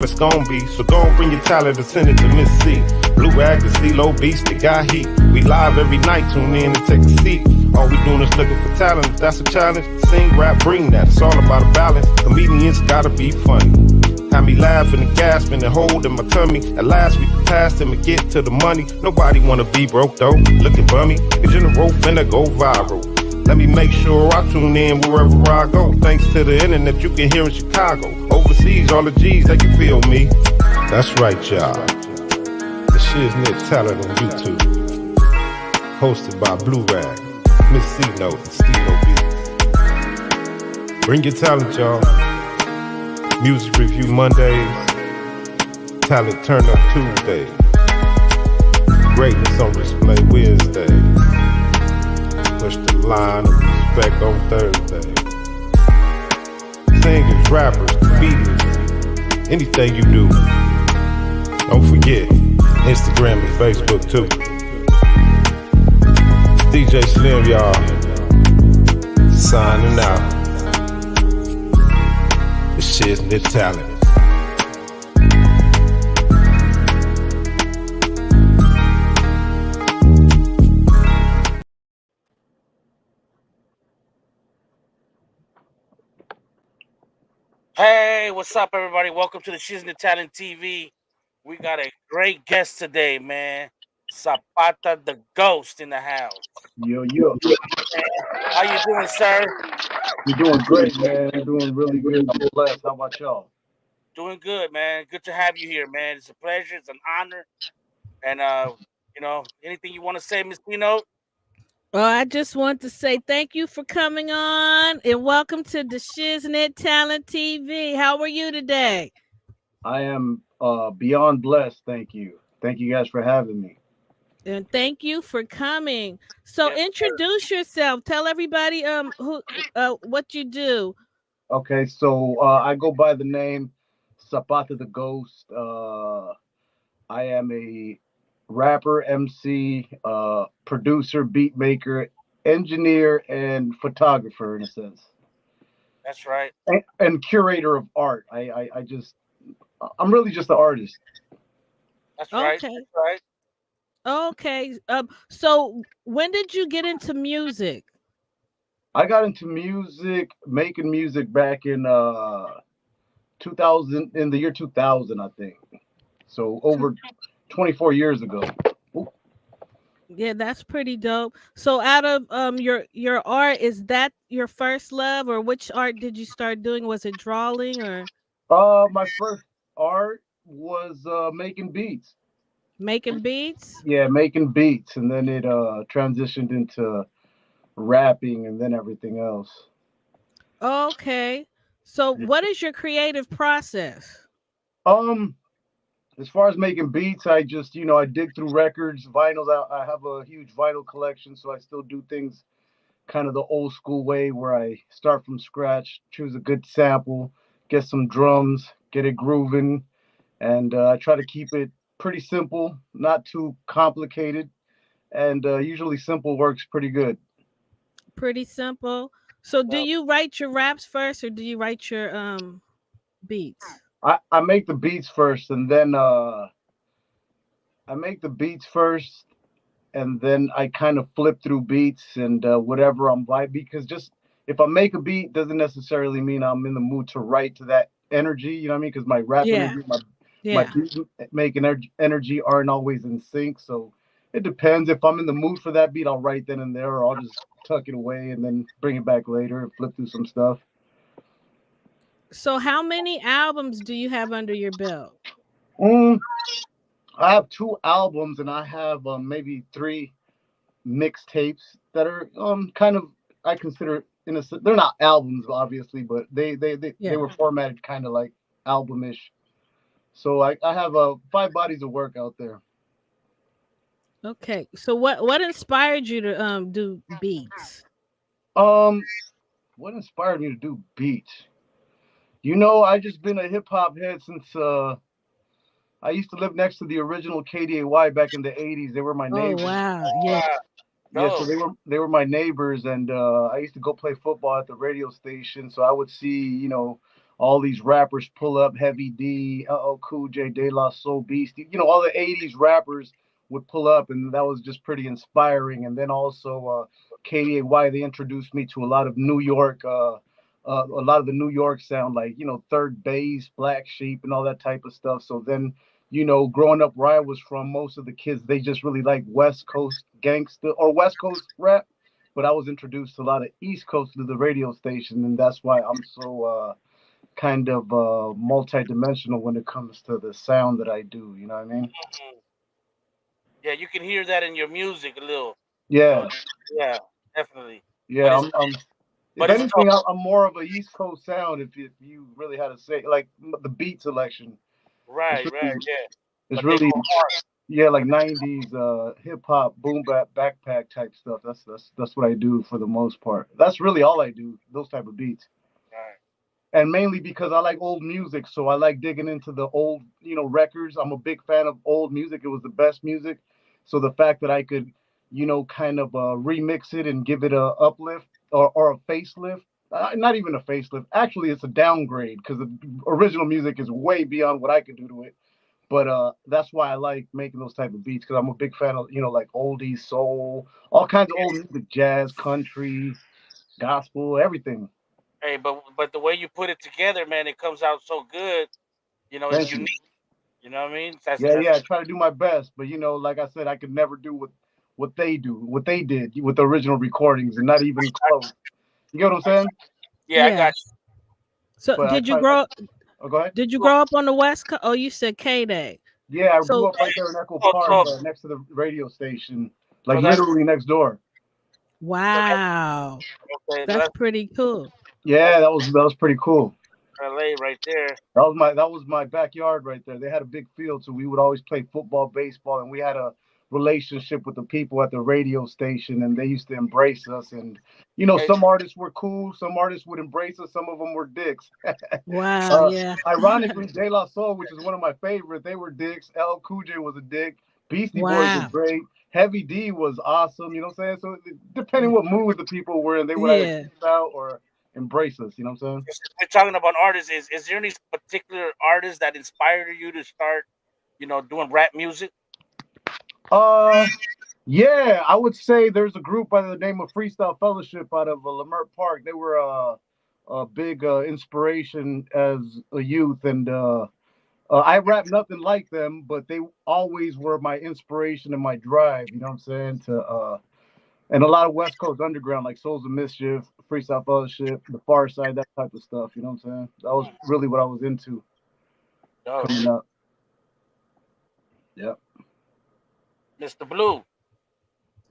it's gon' be. So don't bring your talent and send it to Miss C. Blue Rag, the C-Low Beast, they got heat. We live every night, tune in and take a seat. All we doing is looking for talent. If that's a challenge, sing, rap, bring that. It's all about a balance. Comedians gotta be funny. Had me laughing and gasping and holding my tummy. At last we can pass them and get to the money. Nobody wanna be broke though, looking bummy. The general finna go viral. Let me make sure I tune in wherever I go. Thanks to the internet, you can hear in Chicago. Overseas, all the G's, they can feel me. That's right, y'all. The Shiz-Nit Talent on YouTube. Hosted by Blue Rag, Miss C-Note, and Steve-O Beats. Bring your talent, y'all. Music review Mondays. Talent turn up Tuesdays. Greatness on display Wednesday. Push the line of respect on Thursday. Singers, rappers, comedians, anything you do. Don't forget, Instagram and Facebook too. It's DJ Slim, y'all. Signing out. The Shiz-Nit Talent. Hey, what's up, everybody? Welcome to the Shiz-Nit Talent TV. We got a great guest today, man. ZAPATA the Ghost in the house. Yo. How you doing, sir? You're doing great, man. You're doing really good. I'm blessed. How about y'all? Doing good, man. Good to have you here, man. It's a pleasure. It's an honor. And, anything you want to say, Miss Pino? Well, I just want to say thank you for coming on and welcome to the Shiz-Nit Talent TV. How are you today? I am beyond blessed. Thank you. Thank you guys for having me. And thank you for coming. So Yes, introduce yourself. Tell everybody what you do. Okay, so I go by the name Zapata the Ghost. I am a rapper, MC, producer, beat maker, engineer, and photographer in a sense. That's right. And curator of art. I'm really just an artist. That's right. Okay. That's right. Okay. So when did you get into music? I got into music, making music back in 2000, in the year 2000, I think. So over 24 years ago. Yeah, that's pretty dope. So out of your art, is that your first love, or which art did you start doing? Was it drawing or My first art was making beats. making beats? Yeah, making beats, and then it transitioned into rapping, and then everything else. Okay. So what is your creative process? Um, as far as making beats, I just I dig through records, vinyls. I have a huge vinyl collection, so I still do things kind of the old school way where I start from scratch, choose a good sample, get some drums, get it grooving, and I try to keep it pretty simple, not too complicated, and usually simple works pretty good. Pretty simple. So do Well, you write your raps first or do you write your beats? I make the beats first, and then I kind of flip through beats and whatever I'm vibing, because just if I make a beat doesn't necessarily mean I'm in the mood to write to that energy. You know what I mean? Because my rap Yeah. energy, my Yeah. beat making energy aren't always in sync. So it depends. If I'm in the mood for that beat, I'll write then and there, or I'll just tuck it away and then bring it back later and flip through some stuff. So how many albums do you have under your belt? Mm, I have 2 albums, and I have maybe 3 mixtapes that are kind of, I consider, they're not albums obviously, but they Yeah. were formatted kind of like albumish. So I have 5 bodies of work out there. Okay. So what inspired you to do beats? Um, what inspired me to do beats? I just been a hip hop head since I used to live next to the original KDAY back in the 80s. They were my Oh neighbors. wow. Yeah. Yeah, so no. they were my neighbors, and I used to go play football at the radio station. So I would see, all these rappers pull up, Heavy D, Cool J, De La Soul, Beastie, all the '80s rappers would pull up, and that was just pretty inspiring. And then also KDAY, they introduced me to a lot of New York, a lot of the New York sound, like Third Bass, Black Sheep, and all that type of stuff. So then, growing up where I was from, most of the kids, they just really like West Coast gangsta or West Coast rap. But I was introduced to a lot of East Coast to the radio station, and that's why I'm so kind of multi-dimensional when it comes to the sound that I do. You know what I mean? Mhm. Yeah, you can hear that in your music a little. Yeah, Yeah, definitely. But yeah. it's If but it's anything, I'm more of a East Coast sound. If you really had to say, like the beat selection, it's right, really, yeah. it's But they really go hard. yeah, like '90s hip hop, boom bap, backpack type stuff. That's what I do for the most part. That's really all I do. Those type of beats. Right. And mainly because I like old music, so I like digging into the old, records. I'm a big fan of old music. It was the best music, so the fact that I could, kind of remix it and give it a uplift or a facelift. Not even a facelift. Actually, it's a downgrade because the original music is way beyond what I could do to it. But that's why I like making those type of beats because I'm a big fan of, like oldies, soul, all kinds of old music, jazz, country, gospel, everything. Hey, but the way you put it together, man, it comes out so good. It's Thank you. unique. You know what I mean? That's Yeah, I try to do my best, but like I said, I could never do what they do, what they did with the original recordings, and not even close. You get what I'm saying? yeah, I Yeah. got you. So But I try. Oh, go ahead. did you grow up on the West Coast? Oh, you said K-Day. Yeah, I grew So up right there in Echo So Park, so next to the radio station, so like that's literally next door. wow. okay. So That's pretty cool. Yeah, that was pretty cool. LA right there. That was my backyard right there. They had a big field, so we would always play football, baseball, and we had a relationship with the people at the radio station, and they used to embrace us. And Hey, some artists were cool, some artists would embrace us, some of them were dicks. Wow, yeah. Ironically, De La Soul, which is one of my favorite, they were dicks. L. Cool J was a dick. Beastie Boys were Wow. great. Heavy D was awesome. You know what I'm saying? So depending what mood the people were in, they would either Yeah. kick us out or embrace us. You know what I'm saying? we're talking about artists. Is there any particular artist that inspired you to start, doing rap music? Uh, yeah, I would say there's a group by the name of Freestyle Fellowship out of Leimert Park. They were a big inspiration as a youth, and I rap nothing like them, but they always were my inspiration and my drive. You know what I'm saying? And a lot of West Coast underground like Souls of Mischief, Freestyle Fellowship, The Far Side, that type of stuff. You know what I'm saying? That was really what I was into Oh, coming up. Yeah. Mr. Blue.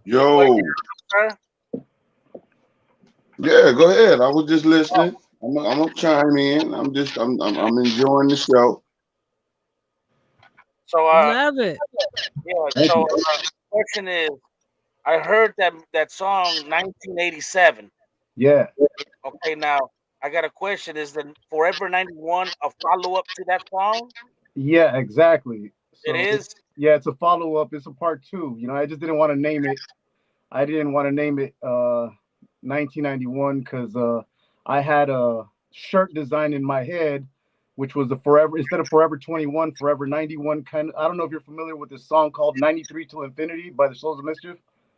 Yo, Sir? yeah, go ahead. I was just listening. I'm gonna chime in. I'm enjoying the show. So Love it. yeah. Thank So you. question is, I heard that song 1987. Yeah. Okay, now I got a question. Is the Forever 91 a follow up to that song? Yeah, exactly. It So is. it's a follow up. It's a part two. I just didn't want to name it. I didn't want to name it 1991 because I had a shirt design in my head, which was the forever instead of Forever 21, Forever 91 kind of. I don't know if you're familiar with this song called 93 Till Infinity by the Souls of Mischief.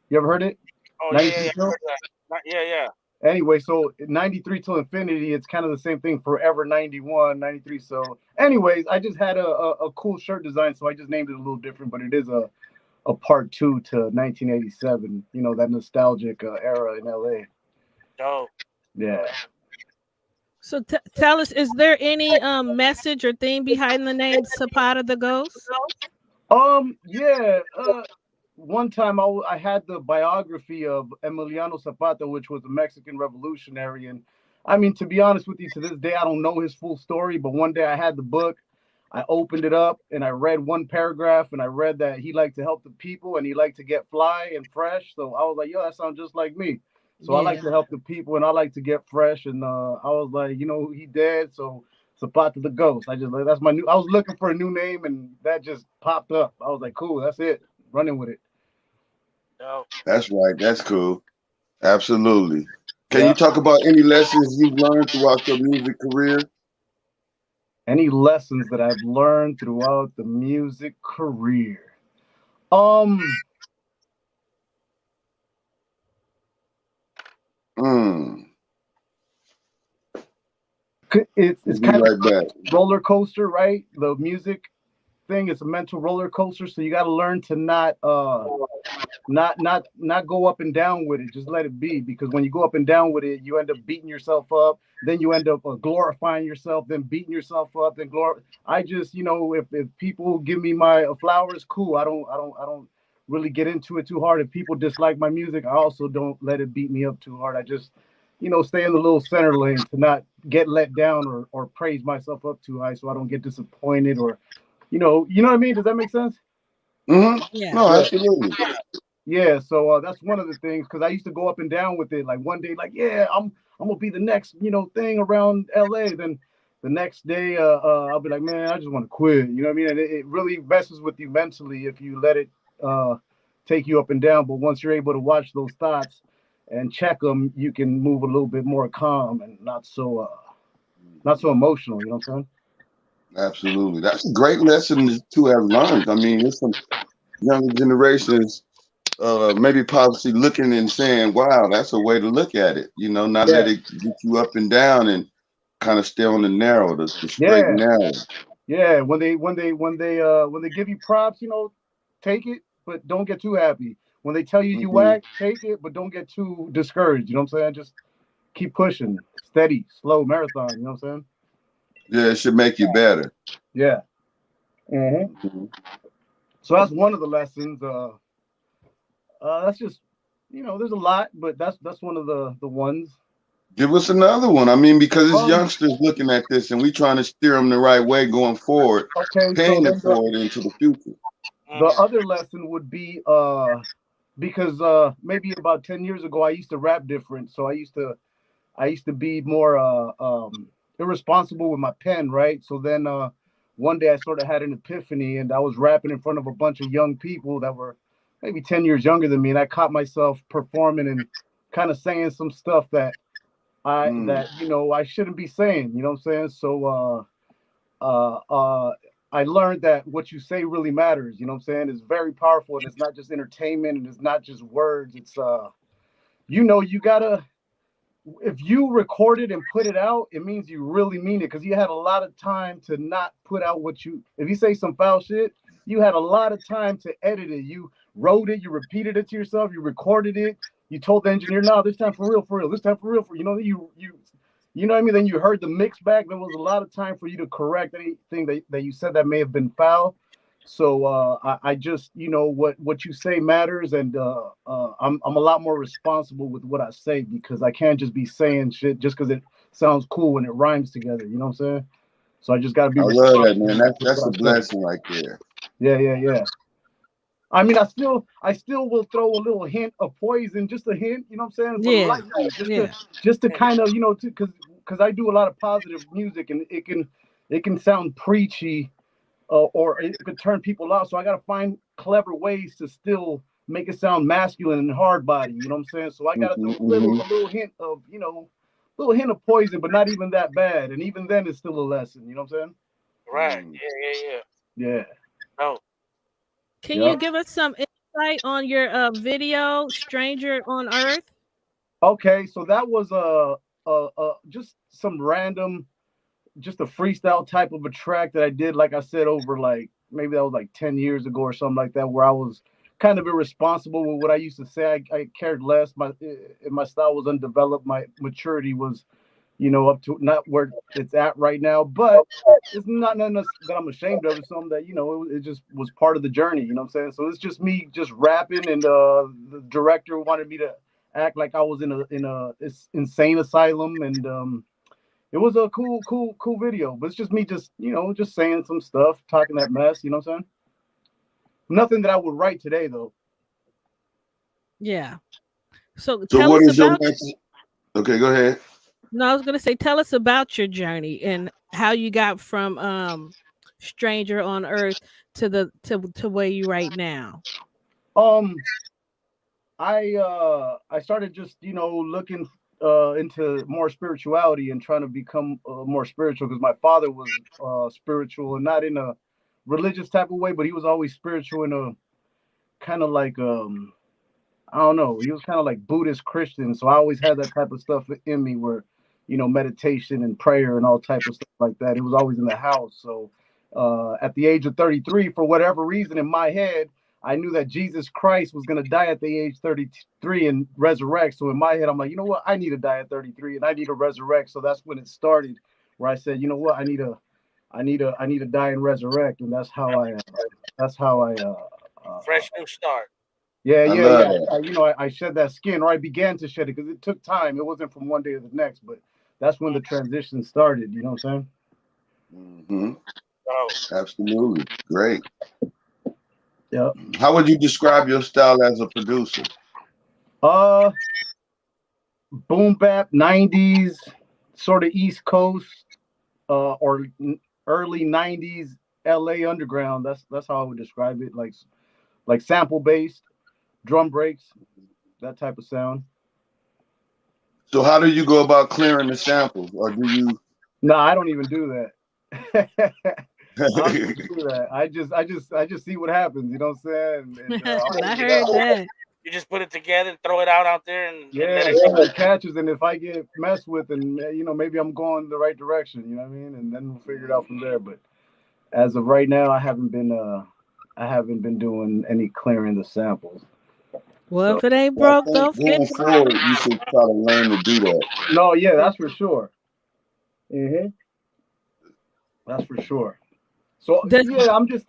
You ever heard it? Oh yeah, yeah, 93 yeah. I Till? heard that. Yeah, yeah. Anyway, so 93 till infinity, it's kind of the same thing. Forever 91, 93. So anyways, I just had a cool shirt design, so I just named it a little different, but it is a part two to 1987, that nostalgic era in LA. Dope. Yeah. So tell us, is there any message or theme behind the name Zapata the Ghost? Yeah. One time I had the biography of Emiliano Zapata, which was a Mexican revolutionary. And I mean, to be honest with you, to this day, I don't know his full story, but one day I had the book. I opened it up and I read one paragraph and I read that he liked to help the people and he liked to get fly and fresh. So I was like, yo, that sounds just like me. So I like Yeah. to help the people and I like to get fresh. And I was like, he dead. So Zapata the Ghost. That's my new, I was looking for a new name and that just popped up. I was like, cool, that's it. Running with it. Dope. That's right. That's cool. Absolutely. Can Yeah. you talk about any lessons you've learned throughout your music career? Any lessons that I've learned throughout the music career? Mm. It's We'll be kind right back. of roller coaster, right? The music thing is a mental roller coaster, so you got to learn to not go up and down with it. Just let it be, because when you go up and down with it, you end up beating yourself up. Then you end up glorifying yourself, then beating yourself up, then I just, if people give me my flowers, cool. I don't really get into it too hard. If people dislike my music, I also don't let it beat me up too hard. I just, stay in the little center lane to not get let down or praise myself up too high, so I don't get disappointed or, you know what I mean? Does that make sense? Mm-hmm. Yeah. No, Yeah. absolutely. Yeah, so that's one of the things, because I used to go up and down with it. Like one day, like, yeah, I'm gonna be the next thing around LA. Then the next day, I'll be like, man, I just want to quit. You know what I mean? And it really messes with you mentally if you let it take you up and down. But once you're able to watch those thoughts and check them, you can move a little bit more calm and not so emotional. You know what I'm saying? Absolutely. That's a great lesson to have learned. I mean, there's some younger generations maybe possibly looking and saying, wow, that's a way to look at it. Not Yeah, let it get you up and down and kind of stay on the narrow, the straight yeah. and narrow. Yeah, when they give you props, take it, but don't get too happy. When they tell you you Hmm. whack, take it, but don't get too discouraged. You know what I'm saying? Just keep pushing, steady, slow marathon. You know what I'm saying? Yeah, it should make you better. Yeah. hmm Mhm. So that's one of the lessons. That's just, there's a lot, but that's one of the ones. Give us another one. I mean, because it's Um. youngsters looking at this and we trying to steer them the right way going forward, Okay. So paying it then forward into the future. the Mhm. other lesson would be because maybe about 10 years ago I used to rap different, so I used to be more irresponsible with my pen, right? So then one day I sort of had an epiphany, and I was rapping in front of a bunch of young people that were maybe 10 years younger than me, and I caught myself performing and kind of saying some stuff that I Mm. that I shouldn't be saying. You know what I'm saying? So uh, uh, I learned that what you say really matters. You know what I'm saying? It's very powerful, and it's not just entertainment, and it's not just words. It's you gotta, if you record it and put it out, it means you really mean it, because you had a lot of time to not put out if you say some foul shit, you had a lot of time to edit it. You wrote it, you repeated it to yourself, you recorded it, you told the engineer, no, this time for real, this time for real, you know what I mean? Then you heard the mix back. There was a lot of time for you to correct anything that you said that may have been foul. So I just, what you say matters, and I'm a lot more responsible with what I say, because I can't just be saying shit just because it sounds cool when it rhymes together. You know what I'm saying? So I just got to be I love that, responsible man. with That's a what I say. blessing right there. Yeah, yeah, yeah. I mean, I still will throw a little hint of poison, just a hint. You know what I'm saying? But Yeah. lightly, just to Yeah. just to kind of, because I do a lot of positive music, and it can sound preachy, or it could turn people off. So I got to find clever ways to still make it sound masculine and hard body. You know what I'm saying? So I got to Hmm. throw a little, Hmm. a little hint of, little hint of poison, but not even that bad. And even then, it's still a lesson. You know what I'm Right. Mm. Yeah. saying? Yeah. No. Can you Yep. give us some insight on your video, Stranger on Earth? Okay. So that was just some random, just a freestyle type of a track that I did, like I said, over like maybe that was like 10 years ago or something like that, where I was kind of irresponsible with what I used to say. I cared less. My style was undeveloped. My maturity was, up to not where it's at right now. But it's not nothing that I'm ashamed of. It's something that, it just was part of the journey. You know what I'm saying? So it's just me just rapping, and the director wanted me to act like I was in a insane asylum, and it was a cool video. But it's just me just, just saying some stuff, talking that mess, you know what I'm saying? Nothing that I would write today though. Yeah. So So tell what us is your about. next? Okay, go ahead. No, I was gonna say, tell us about your journey and how you got from Stranger on Earth to where you right now. Um I started just, looking. into more spirituality and trying to become more spiritual, because my father was spiritual, and not in a religious type of way, but he was always spiritual in a kind of like I don't know. He was kind of like Buddhist Christian, so I always had that type of stuff in me, where, meditation and prayer and all type of stuff like that. It was always in the house. So at the age of 33, for whatever reason, in my head, I knew that Jesus Christ was going to die at the age 33 and resurrect. So in my head, I'm like, you know what? I need to die at 33 and I need to resurrect. So that's when it started, where I said, you know what? I need to die and resurrect, and that's how I Fresh new start. yeah, I yeah, love yeah. that. I shed that skin, or I began to shed it, because it took time. It wasn't from one day to the next, but that's when the transition started. You know what I'm saying? Hmm. Oh, Absolutely. Great. Yeah. How would you describe your style as a producer? Uh, boom bap, 90s, sort of East Coast, or early 90s LA underground. That's how I would describe it. Like sample based, drum breaks, that type of sound. So how do you go about clearing the samples, or do you? No, I don't even do that. I don't even do that. I just see what happens. You know what I'm saying? And I heard that. you just put it together, throw it out there, and yeah, let it see go. what catches, and if I get messed with, and maybe I'm going the right direction. You know what I mean? And then we'll figure it out from there. But as of right now, I haven't been doing any clearing the samples. Well, So if it ain't Well, I broke, think don't fix going forward, you should try to learn to do that. no, yeah, that's for sure. That's for sure. So it. yeah, I'm just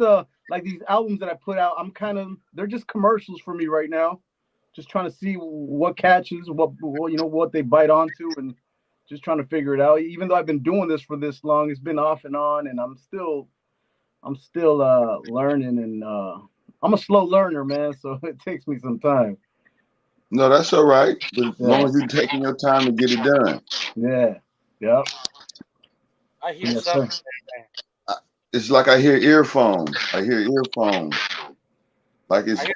like these albums that I put out. They're just commercials for me right now. Just trying to see what catches, what they bite onto, and just trying to figure it out. Even though I've been doing this for this long, it's been off and on, and I'm still learning, and I'm a slow learner, man. So it takes me some time. No, that's all right. But as long Yeah, as you're taking your time to get it done, yeah, yep, I hear yes, sir. something. it's like I hear earphones. I hear earphones. Like I it's hear,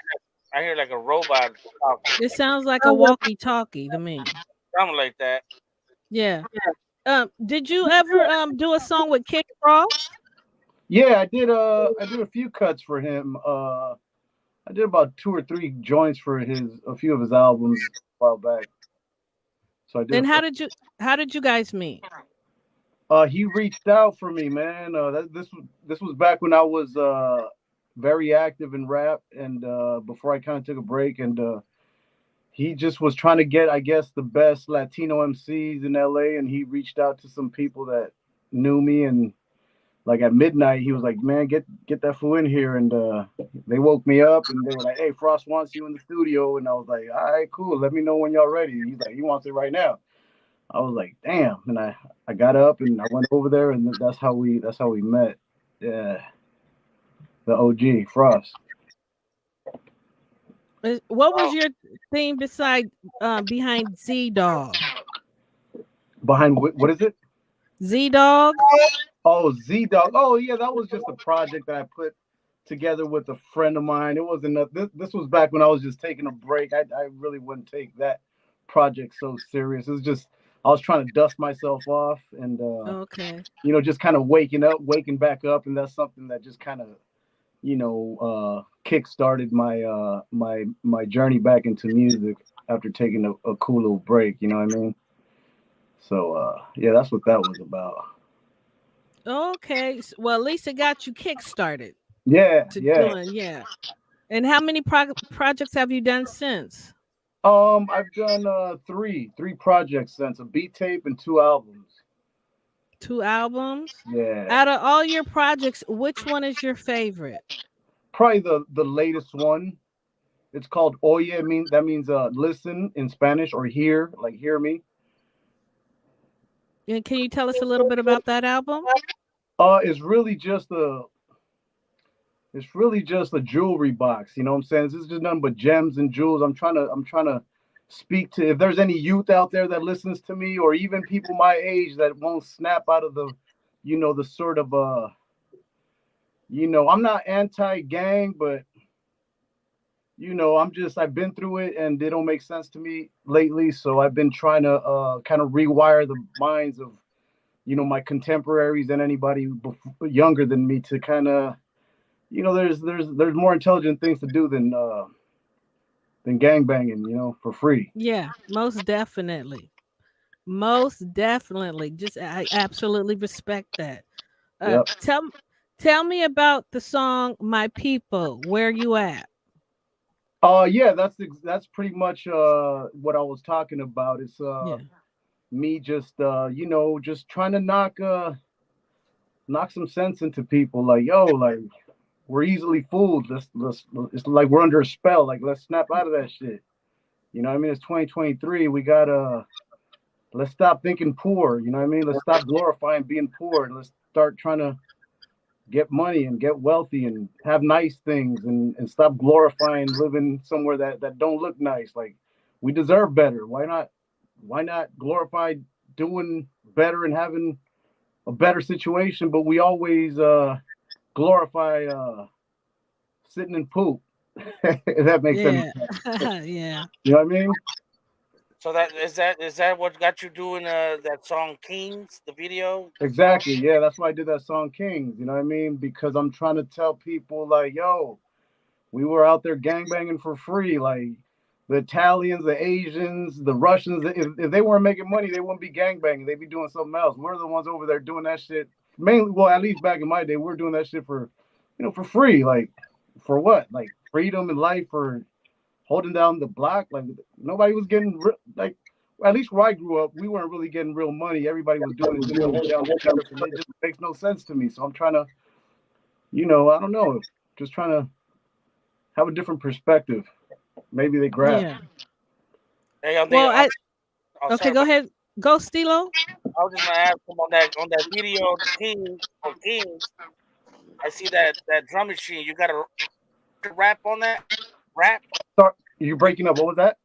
I hear like a robot talking, It sounds like a walkie-talkie to me. something like that. Yeah. Did you ever do a song with Kick Raw? Yeah, I did a few cuts for him. I did about 2 or 3 joints for a few of his albums a while back. So I did. And how did you guys meet? He reached out for me, man. This was back when I was very active in rap, and before I kind of took a break, and he just was trying to get, I guess, the best Latino MCs in LA, and he reached out to some people that knew me, and like at midnight, he was like, "Man, get that fool in here," and they woke me up, and they were like, "Hey, Frost wants you in the studio," and I was like, "All right, cool. Let me know when y'all ready." He's like, "He wants it right now." I was like, "Damn!" And I got up and I went over there, and that's how we met. Yeah, the OG Frost. What was Oh, your theme behind Z Dog? Behind what is it? Z Dog? Oh, Z Dog. Oh yeah, that was just a project that I put together with a friend of mine. It wasn't this was back when I was just taking a break. I really wouldn't take that project so serious. It was just I was trying to dust myself off, and Okay. just kind of waking back up, and that's something that just kind of kick started my journey back into music after taking a cool little break. You know what I mean? So yeah, that's what that was about. Okay. Well, at least it got you kick-started Yeah, to yeah. doing, yeah. And how many projects have you done since? I've done three projects since, a beat tape and 2 albums. 2 albums? Yeah, Out of all your projects, which one is your favorite? probably the latest one. It's called Oye. That means listen in Spanish, or hear, like hear me. And can you tell us a little bit about that album? It's really just a jewelry box. You know what I'm saying? This is just nothing but gems and jewels. I'm trying to speak to, if there's any youth out there that listens to me, or even people my age that won't snap out of the sort of I'm not anti-gang, but I've been through it and it don't make sense to me lately. So I've been trying to kind of rewire the minds of, my contemporaries and anybody younger than me to kind of, there's more intelligent things to do than gang banging, for free. Yeah, most definitely. Most definitely. Just I absolutely respect that. Uh Yep. tell tell me about the song My People. Where you at? Yeah, that's pretty much what I was talking about. It's Yeah. me just just trying to knock some sense into people. Like, yo, like, we're easily fooled. Let's it's like we're under a spell. Like, let's snap out of that shit. You know what I mean? It's 2023. We gotta let's stop thinking poor. You know what I mean? Let's stop glorifying being poor and let's start trying to get money and get wealthy and have nice things and stop glorifying living somewhere that don't look nice. Like, we deserve better. Why not glorify doing better and having a better situation, but we always glorify sitting in poop. If that makes any Yeah. sense. Yeah. You know what I mean? So that what got you doing that song Kings, the video, the song? Exactly. Yeah, that's why I did that song Kings. You know what I mean? Because I'm trying to tell people, like, yo, we were out there gangbanging for free. Like, the Italians, the Asians, the Russians, if they weren't making money, they wouldn't be gangbanging. They'd be doing something else. We're the ones over there doing that shit. Mainly, well, at least back in my day, we were doing that shit for, for free. Like, for what? Like, freedom and life, for holding down the block. Like, nobody was getting, like, at least where I grew up, we weren't really getting real money. Everybody was doing it just to hold down the sheriff, and it just makes no sense to me. So I'm trying to, I don't know, just trying to have a different perspective. Maybe they grasp. Yeah. Hey, on the Well, I okay, sorry, go but ahead. Go Stilo. I was just gonna ask him on that video, the King or Kings. I see that drum machine. You got a rap on that rap Sorry, you're breaking up. What was that?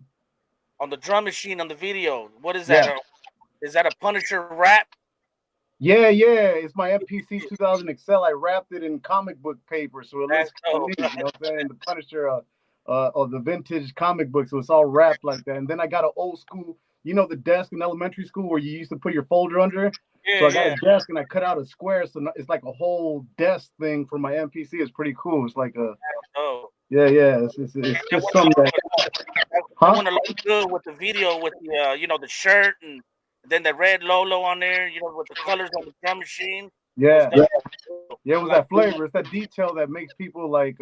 on the drum machine on the video. What is that? Yeah. Is that a Punisher rap? Yeah. It's my MPC 2000 Excel. I wrapped it in comic book paper, so it looks That's kind of dope. neat. You know what I'm saying? The Punisher, of the vintage comic book, so it's all wrapped like that. And then I got an old school, the desk in elementary school where you used to put your folder under. So I got Yeah. a desk and I cut out a square, so it's like a whole desk thing for my MPC. It's pretty cool. It's like a Oh, yeah. It's that just went something that, that huh? went a lot good with the video with the the shirt and then the red Lolo on there. With the colors on the drum machine. It was Yeah. dope. Yeah, it I was like that flavor. It's that detail that makes people like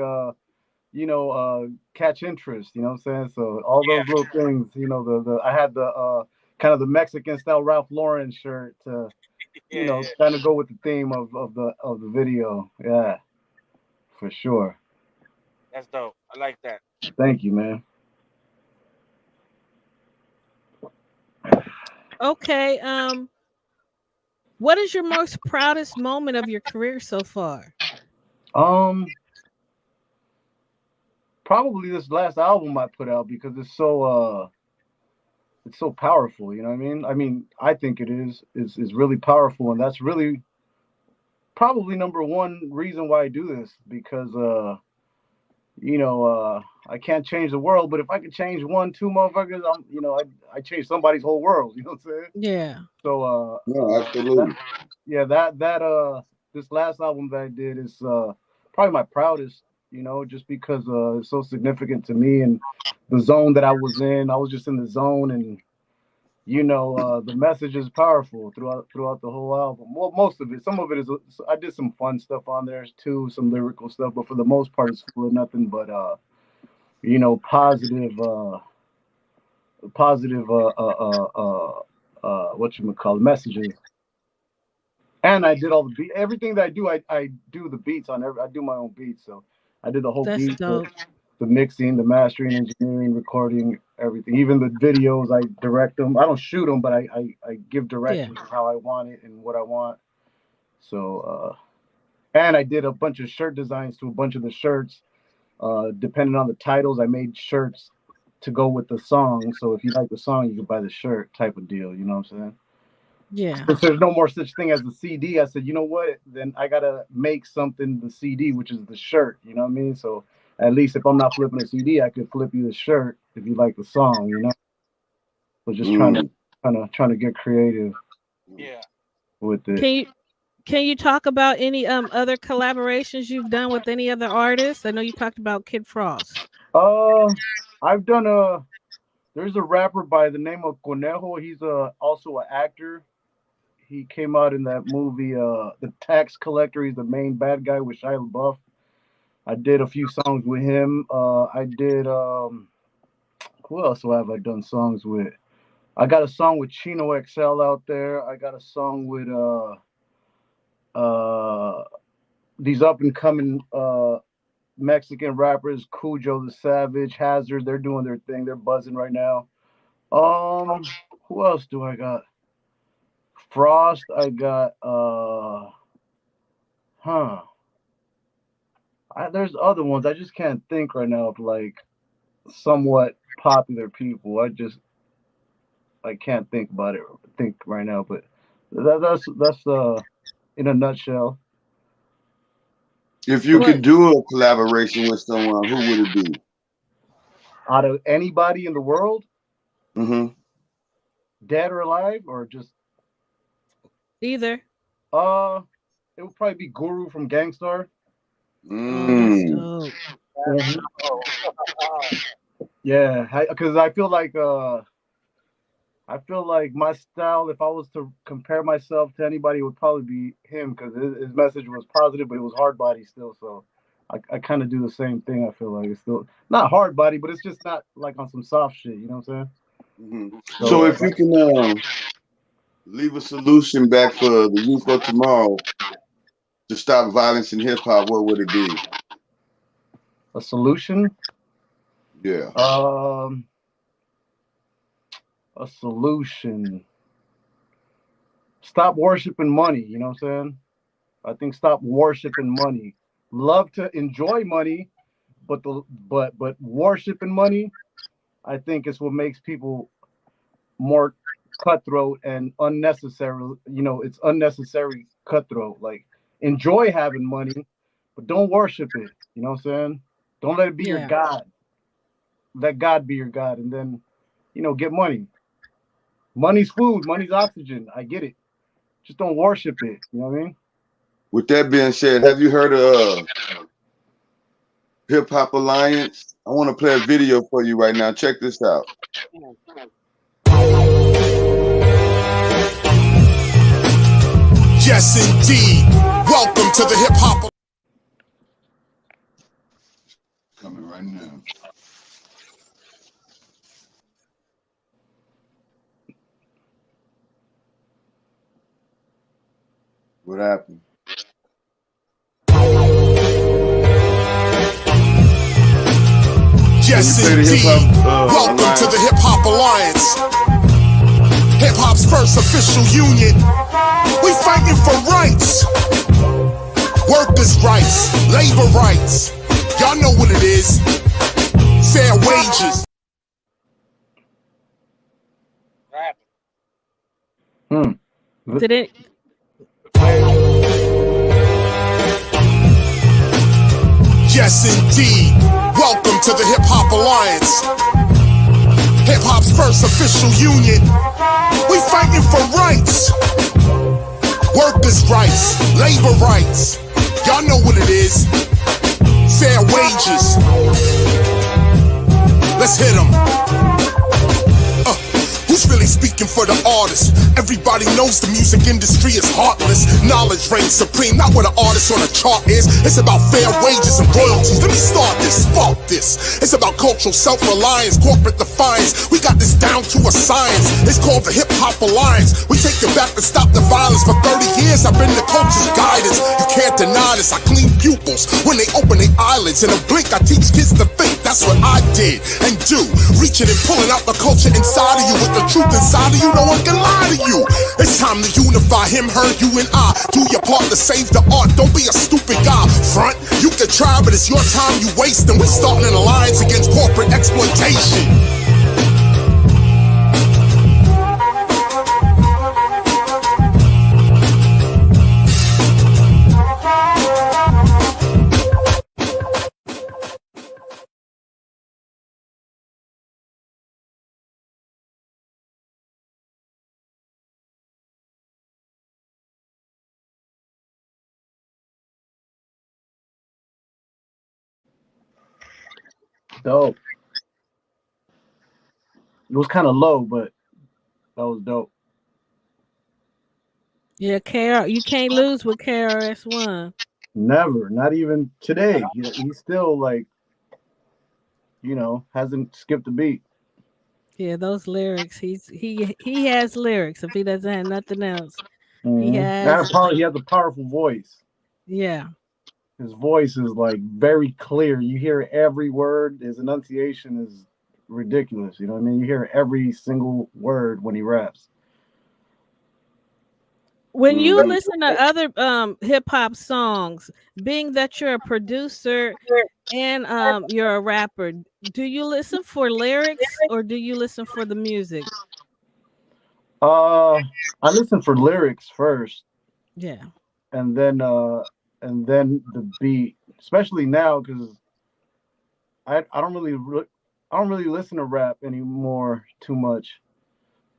catch interest, you know what I'm saying? So all those little things, the I had the kind of the Mexican style Ralph Lauren shirt to, yeah. kind of go with the theme of the video. Yeah, for sure. That's dope. I like that. Thank you, man. Okay. What is your most proudest moment of your career so far? Um, Probably this last album I put out because it's so powerful, you know what I mean? I mean, I think it is really powerful, and that's really probably number one reason why I do this because I can't change the world, but if I could change one, two motherfuckers, I change somebody's whole world. You know what I'm saying? Yeah. So No, absolutely. that this last album that I did is probably my proudest. Just because it's so significant to me and the zone that I was in. I was just in the zone, and the message is powerful throughout the whole album. Well, most of it. Some of it is. I did some fun stuff on there too, some lyrical stuff, but for the most part, it's full of nothing but positive what you call messages. And I did all the beat. Everything that I do, I do the beats on every. I do my own beats, so I did the whole That's beat, dope. the mixing, the mastering, engineering, recording, everything. Even the videos, I direct them. I don't shoot them, but I give Yeah. directions of how I want it and what I want. So and I did a bunch of shirt designs to a bunch of the shirts. Depending on the titles, I made shirts to go with the song. So if you like the song, you can buy the shirt type of deal. You know what I'm saying? Yeah. Since there's no more such thing as a CD, I said, you know what? Then I gotta make something the CD, which is the shirt. You know what I mean? So at least if I'm not flipping a CD, I could flip you the shirt if you like the song, you know. So just trying to get creative. Yeah. With it. Can you talk about any other collaborations you've done with any other artists? I know you talked about Kid Frost. I've done there's a rapper by the name of Conejo. He's also an actor. He came out in that movie, The Tax Collector. He's the main bad guy with Shia LaBeouf. I did a few songs with him. I did, who else have I done songs with? I got a song with Chino XL out there. I got a song with these up and coming Mexican rappers, Cujo the Savage, Hazard. They're doing their thing. They're buzzing right now. Who else do I got? Frost. I got there's other ones. I just can't think right now of like somewhat popular people. I can't think about it. Think right now, but that's in a nutshell. If you could do a collaboration with someone, who would it be? Out of anybody in the world? Mm-hmm. Dead or alive, or just either? It would probably be Guru from Gangstar. Oh, Yeah, because I feel like my style, if I was to compare myself to anybody, it would probably be him, because his message was positive, but it was hard body still. So I kind of do the same thing. I feel like it's still not hard body, but it's just not like on some soft shit. You know what I'm saying? Mm-hmm. So if you can leave a solution back for the youth of tomorrow to stop violence in hip hop, what would it be? A solution? Yeah. A solution. Stop worshiping money, you know what I'm saying? I think stop worshiping money. Love to enjoy money, but worshiping money, I think is what makes people more cutthroat and unnecessary. You know, it's unnecessary cutthroat. Like, enjoy having money, but don't worship it. You know what I'm saying? Don't let it be your God. Let God be your God, and then, you know, get money. Money's food, money's oxygen. I get it. Just don't worship it. You know what I mean? With that being said, have you heard of Hip Hop Alliance? I want to play a video for you right now. Check this out. Yes, indeed. Welcome to the Hip Hop. Coming right now. What happened? Yes, indeed. Welcome to the Hip Hop Alliance. Hip Hop's first official union. We fighting for rights. Workers' rights, labor rights. Y'all know what it is. Fair wages. Did it? Yes, indeed. Welcome to the Hip Hop Alliance. Hip Hop's first official union. We fighting for rights. Workers' rights, labor rights. Y'all know what it is. Fair wages. Let's hit 'em. Who's really speaking for the artist? Everybody knows the music industry is heartless. Knowledge reigns supreme, not what an artist on a chart is. It's about fair wages and royalties. Let me start this, fuck this. It's about cultural self-reliance, corporate defiance. We got this down to a science. It's called the Hip Hop Alliance. We take it back to stop the violence. For 30 years I've been the culture's guidance. You can't deny this, I clean pupils when they open their eyelids. In a blink I teach kids to think, that's what I did and do. Reaching and pulling out the culture inside of you with the truth inside of you, no one can lie to you. It's time to unify him, her, you, and I. Do your part to save the art, don't be a stupid guy. Front, you can try, but it's your time you waste. And we're starting an alliance against corporate exploitation. Dope. It was kind of low, but that was dope. Yeah, you can't lose with KRS-One. Never, not even today. He's still like, hasn't skipped a beat. Yeah, those lyrics. He has lyrics. If he doesn't have nothing else, he has. He has a powerful voice. Yeah. His voice is like very clear. You hear every word. His enunciation is ridiculous. You know what I mean? You hear every single word when he raps. When you listen to other hip hop songs, being that you're a producer and you're a rapper, do you listen for lyrics or do you listen for the music? I listen for lyrics first. Yeah. And then the beat, especially now, because I don't really listen to rap anymore too much.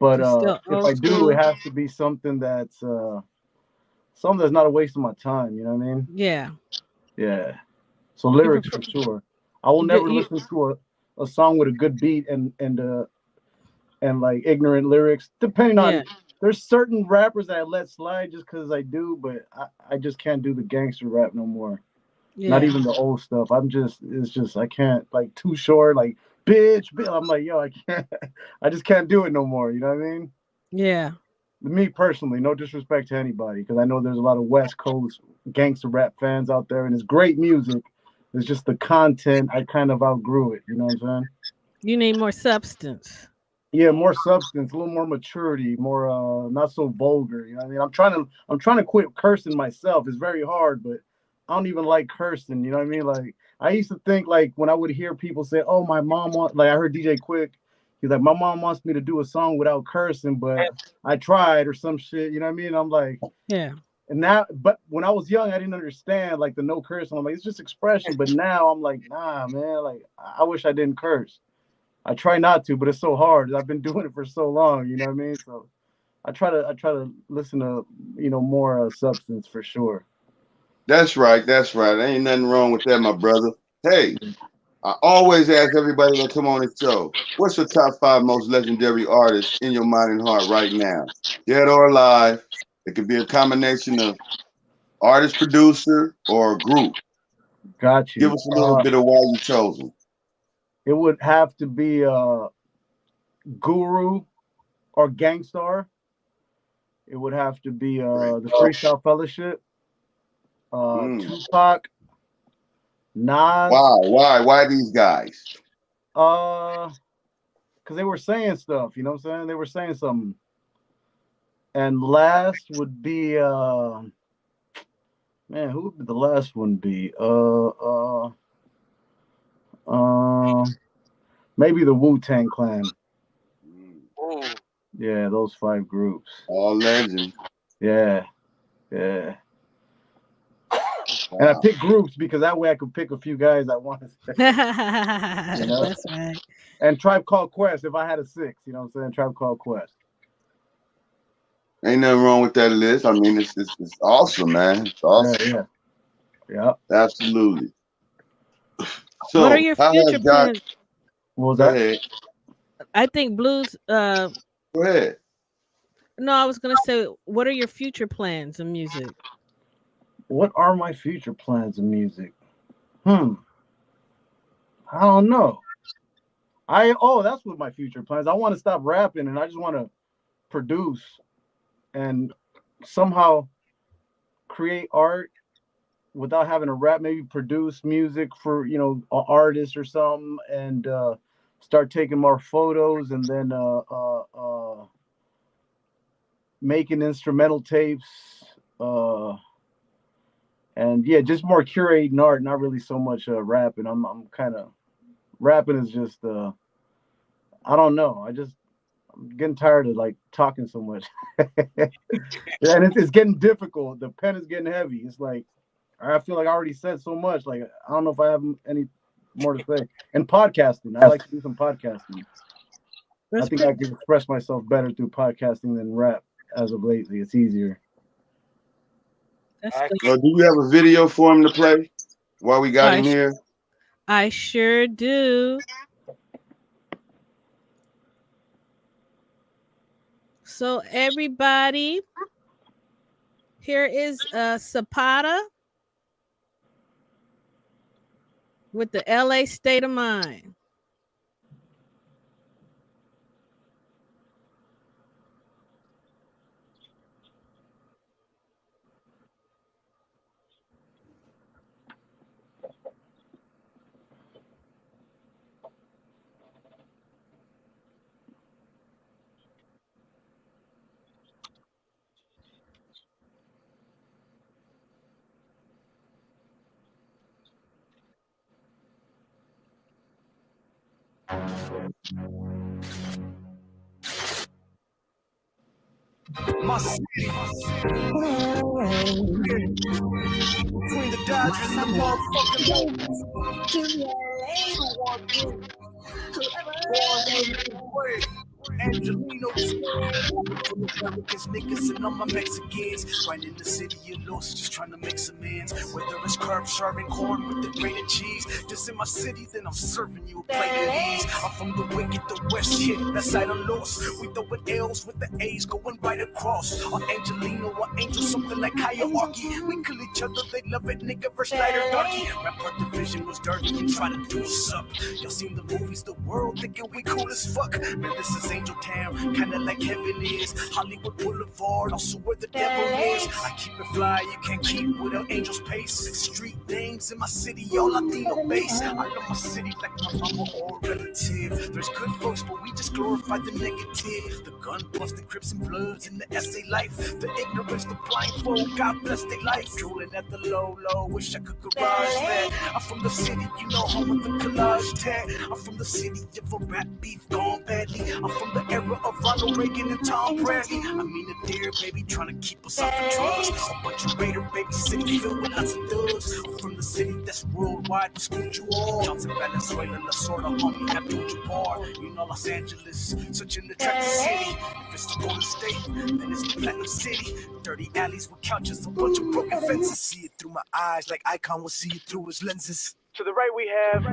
But if I do, it has to be something that's not a waste of my time. You know what I mean? Yeah. Yeah. So lyrics for sure. I will never listen to a song with a good beat and like ignorant lyrics. Depending on, there's certain rappers that I let slide just because I do, but I just can't do the gangster rap no more. Yeah. Not even the old stuff. It's just I can't, like, Too Short, like bitch. I'm like, yo, I can't. I just can't do it no more. You know what I mean? Yeah. Me personally, no disrespect to anybody, because I know there's a lot of West Coast gangster rap fans out there, and it's great music. It's just the content, I kind of outgrew it. You know what I'm saying? You need more substance. Yeah, more substance, a little more maturity, more not so vulgar. You know what I mean? I'm trying to quit cursing myself. It's very hard, but I don't even like cursing. You know what I mean? Like, I used to think, like, when I would hear people say, "Oh, my mom wants," like I heard DJ Quick, he's like, "My mom wants me to do a song without cursing, but I tried," or some shit. You know what I mean? I'm like, yeah. And now, but when I was young, I didn't understand, like, the no cursing. I'm like, it's just expression. But now I'm like, nah, man. Like, I wish I didn't curse. I try not to, but it's so hard. I've been doing it for so long, you know what I mean? So I try to listen to, more substance for sure. That's right. That's right. Ain't nothing wrong with that, my brother. Hey, I always ask everybody that come on the show, what's your top 5 most legendary artists in your mind and heart right now? Dead or alive. It could be a combination of artist, producer, or a group. Got you. Give us a little bit of why you chose them. It would have to be Guru or Gangstar. It would have to be the Freestyle Fellowship, Tupac, Nas. Why these guys? Because they were saying stuff, you know what I'm saying? They were saying something. And last would be man, who would the last one be? Maybe the Wu-Tang Clan. Yeah, those 5 groups. All legends. Yeah. Wow. And I pick groups because that way I could pick a few guys I want to say. That's right. And Tribe Called Quest, if I had a 6, you know what I'm saying? Tribe Called Quest. Ain't nothing wrong with that list. I mean, it's awesome, man. It's awesome. Yeah. Absolutely. So, what are your future plans? What was that? Ahead. I think blues. Go ahead. No, I was gonna say, what are your future plans in music? What are my future plans in music? I don't know. That's what my future plans. I want to stop rapping and I just want to produce and somehow create art without having to rap. Maybe produce music for an artist or something, and start taking more photos, and then making instrumental tapes, and yeah, just more curating art, not really so much rapping. I'm kind of rapping is just I don't know. I'm getting tired of like talking so much, and it's getting difficult. The pen is getting heavy. It's like I feel like I already said so much. Like I don't know if I have any more to say. And podcasting, I like to do some podcasting. I think I can express myself better through podcasting than rap as of lately. It's easier. So do you have a video for him to play while we got him here? I sure do. So everybody, here is ZAPATA with the LA State of Mind. My city. Between the Dodgers and the motherfucking Angelino, niggas and all my Mexicans. Right in the city of Los, just trying to make some ends. Whether it's curb serving corn with the grated cheese. Just in my city, then I'm serving you a plate of these. I'm from the wicked, the west shit, that side of Los. We throwing L's with the A's going right across. On Angelino, or Angel, something like hierarchy. We kill each other, they love it, nigga versus Snyder Darky. Rap part division was dirty and trying to do us up. Y'all seen the movies, the world thinking we cool as fuck. Man, this is Angel Town, kinda like heaven is. Hollywood Boulevard, also where the devil is. I keep it fly, you can't keep with an angel's pace. Street names in my city, all Latino base. I love my city like my mama or relative. There's good folks, but we just glorify the negative. The gun buffs, the Crips and Bloods, and the SA life. The ignorance, the blindfold, God bless their life. Drooling at the low, wish I could garage that. I'm from the city, you know, home with the collage tag. I'm from the city of a rap beef gone badly. I'm from the era of Ronald Reagan and Tom Bradley. I mean a dear baby trying to keep us off the drugs. A bunch of Raider baby city filled with lots of thugs. I'm from the city that's worldwide, we schooled you all. Johnson, Venezuela, La Sorda, homie, Abdul-Jabbar. You know Los Angeles, such an attractive city. If it's the Golden State, then it's the Platinum City. Dirty alleys with couches, a bunch of broken fences. See it through my eyes like Icon will see it through his lenses. To the right we have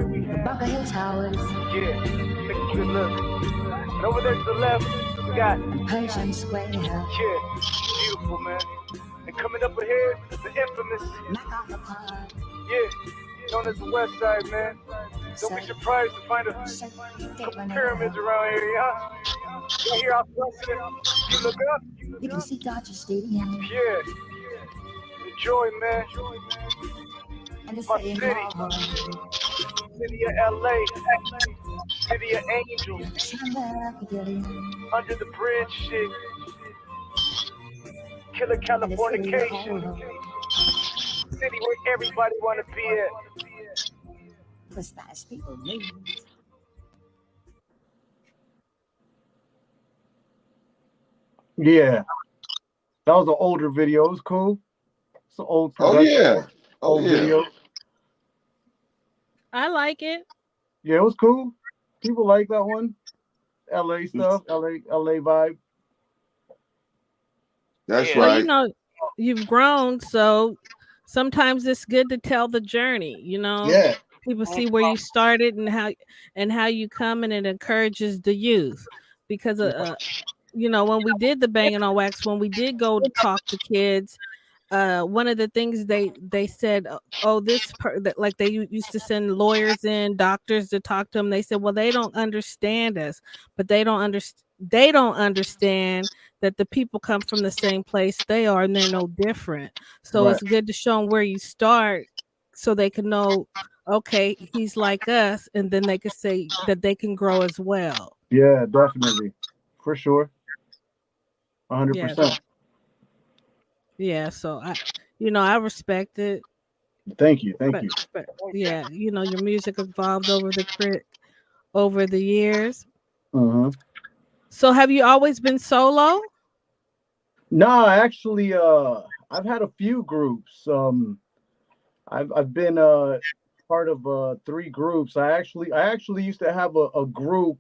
Bunker Hill Towers. Yeah, take a good look. And over there to the left, we got Persian Square. yeah, beautiful man. And coming up ahead, the infamous, MacArthur Park. yeah, known as the West Side, man. Don't be surprised to find a couple pyramids around here, yeah. Right here out front, you look up, You can see Dodger Stadium yeah. Enjoy, man. and the My city city. hall. City of LA, City of Angels, under the bridge shit. Killer Californication. City where everybody wanna be at. Because fast people move. Yeah, that was an older video. It was cool. It's an old Oh production. yeah. Oh Old yeah. video. I like it. Yeah, it was cool. People like that one. LA stuff, LA vibe. That's Yeah. Well, right. you know, you've grown, so sometimes it's good to tell the journey. You know, Yeah, people see where you started and how you come, and it encourages the youth because you know, when we did the Banging on Wax, when we did go to talk to kids, one of the things they said, oh, that like they used to send lawyers in, doctors to talk to them. They said, well, they don't understand us, but they don't understand that the people come from the same place they are, and they're no different. So right. it's good to show them where you start, so they can know, okay, he's like us, and then they can say that they can grow as well. Yeah, definitely. For sure. 100%. Yeah, so I respect it. Thank you. Thank you. But yeah, you know, your music evolved over the years. Uh-huh. So have you always been solo? No, actually, I've had a few groups. I've been part of 3 groups. I actually used to have a group